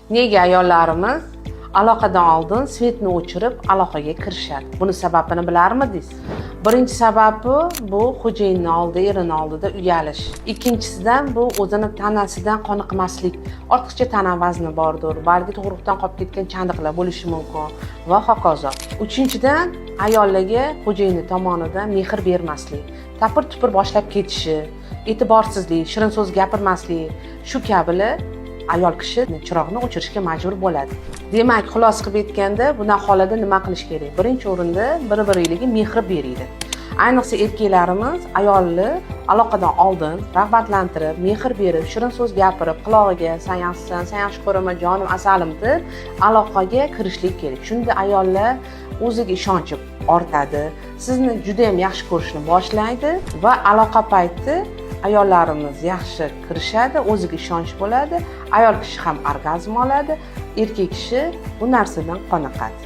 Nega ayollarimiz aloqadan oldin svetni o'chirib aloqaga kirishadi? Buni sababini bilarmidingiz? Birinchi sababi bu xo'jayinning oldida, erining oldida uyalish. Ikkinchisidan bu o'zini tanasidan qoniqmaslik. Ortiqcha tana vazni bordir, balki tug'ruqdan qolib ketgan chandiqlar bo'lishi mumkin va hokazo. Uchinchidan ayollarga xo'jayini tomonidan mehr bermaslik, tapir-tupir boshlab ketishi, e'tiborsizlik, shirin so'z gapirmaslik, shu kabilar ayol kishi chiroqni o'chirishga majbur bo'ladi. Demak, xulosa qilib aytganda, bunday holatda nima qilish kerak? Birinchi o'rinda bir-biriga mehr beraylik. Ayniqsa erkaklarimiz ayolni aloqadan oldin rag'batlantirib, mehr berib, shirin so'z gapirib, qulog'iga "Sen yaxshisan, sen yaxshi ko'raman, jonim, asalim" deb aloqaga kirishlik kerak. Shunda ayollar o'ziga ishonchi ortadi, sizni juda ham yaxshi ko'rishni boshlaydi va aloqa payti ayollarimiz yaxshi kirishadi, o'ziga ishonch bo'ladi, ayol kishi ham orgazm oladi, erkak kishi bu narsadan qoniqadi.